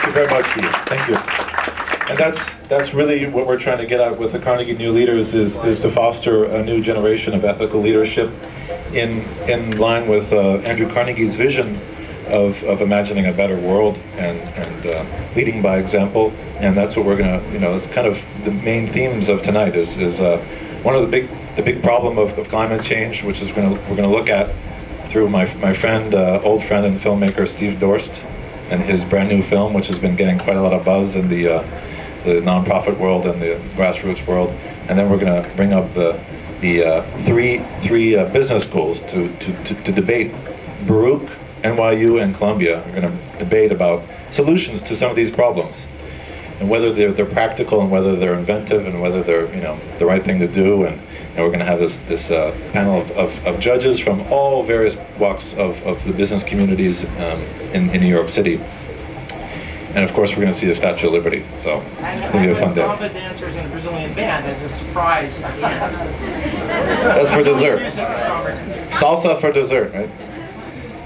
you very much, Steve. Thank you. And that's really what we're trying to get at with the Carnegie New Leaders is to foster a new generation of ethical leadership in line with Andrew Carnegie's vision of imagining a better world and leading by example. And that's what we're gonna, it's kind of the main themes of tonight is one of the big problem of climate change, which is we're gonna look at through my friend, old friend and filmmaker Steven Dorst, and his brand new film, which has been getting quite a lot of buzz in the nonprofit world and the grassroots world. And then we're going to bring up the three business schools to debate. Baruch, NYU, and Columbia are going to debate about solutions to some of these problems, and whether they're practical, and whether they're inventive, and whether they're the right thing to do. And we're going to have this panel of judges from all various walks of the business communities in New York City. And of course, we're going to see the Statue of Liberty. So it's going to be a fun day. Samba dancers and a Brazilian band as a surprise at the end. That's for dessert. Salsa for dessert, right?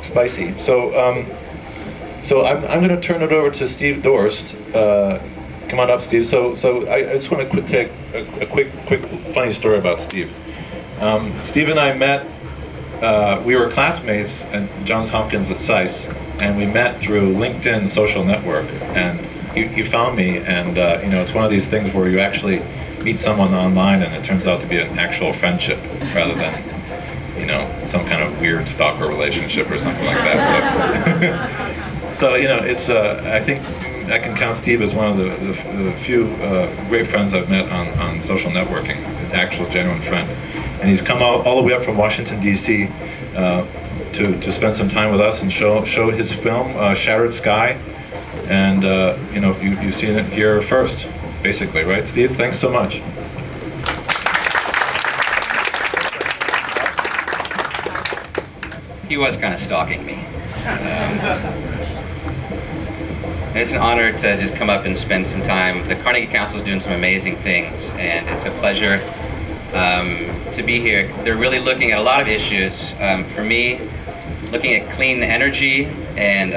Spicy. So I'm going to turn it over to Steve Dorst. Come on up, Steve. So I just want to take a quick funny story about Steve. Steve and I met. We were classmates at Johns Hopkins at SAIS, and we met through LinkedIn social network. And he found me, and it's one of these things where you actually meet someone online, and it turns out to be an actual friendship rather than some kind of weird stalker relationship or something like that. So it's I think I can count Steve as one of the few great friends I've met on social networking, an actual genuine friend. And he's come all the way up from Washington, D.C. To spend some time with us and show his film, Shattered Sky. And you've seen it here first, basically, right, Steve? Thanks so much. He was kind of stalking me. It's an honor to just come up and spend some time. The Carnegie Council is doing some amazing things, and it's a pleasure to be here. They're really looking at a lot of issues. For me, looking at clean energy and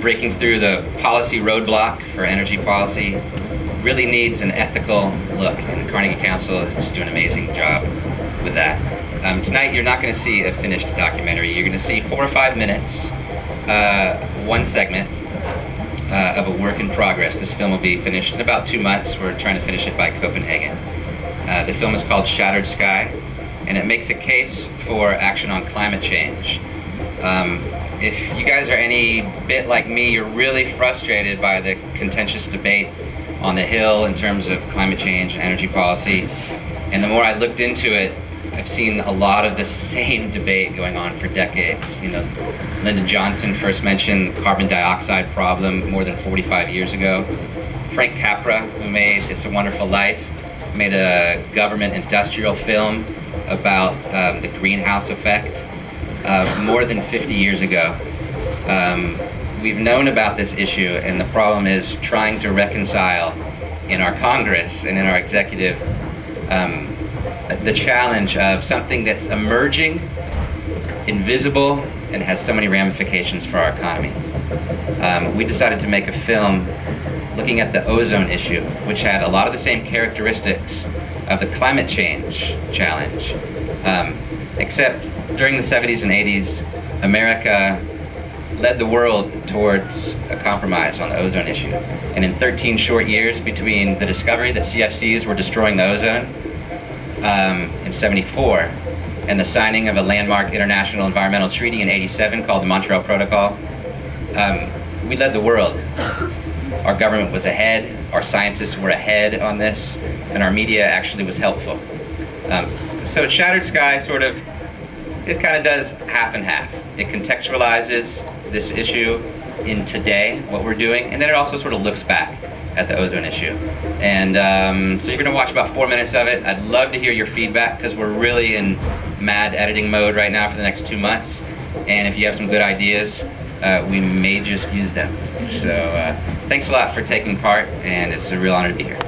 breaking through the policy roadblock for energy policy really needs an ethical look, and the Carnegie Council is just doing an amazing job with that. Tonight you're not going to see a finished documentary. You're going to see 4 or 5 minutes, one segment of a work in progress. This film will be finished in about 2 months. We're trying to finish it by Copenhagen. The film is called Shattered Sky, and it makes a case for action on climate change. If you guys are any bit like me, you're really frustrated by the contentious debate on the Hill in terms of climate change and energy policy. And the more I looked into it, I've seen a lot of the same debate going on for decades. Lyndon Johnson first mentioned the carbon dioxide problem more than 45 years ago. Frank Capra, who made It's a Wonderful Life, made a government industrial film about the greenhouse effect more than 50 years ago. We've known about this issue, and the problem is trying to reconcile in our Congress and in our executive the challenge of something that's emerging, invisible, and has so many ramifications for our economy. We decided to make a film looking at the ozone issue, which had a lot of the same characteristics of the climate change challenge, except during the 70s and 80s, America led the world towards a compromise on the ozone issue. And in 13 short years between the discovery that CFCs were destroying the ozone in 74 and the signing of a landmark international environmental treaty in 87 called the Montreal Protocol, we led the world. Our government was ahead, our scientists were ahead on this, and our media actually was helpful. So Shattered Sky it kind of does half and half. It contextualizes this issue in today, what we're doing, and then it also sort of looks back at the ozone issue. And so you're going to watch about 4 minutes of it. I'd love to hear your feedback, because we're really in mad editing mode right now for the next 2 months. And if you have some good ideas, we may just use them. So thanks a lot for taking part, and it's a real honor to be here.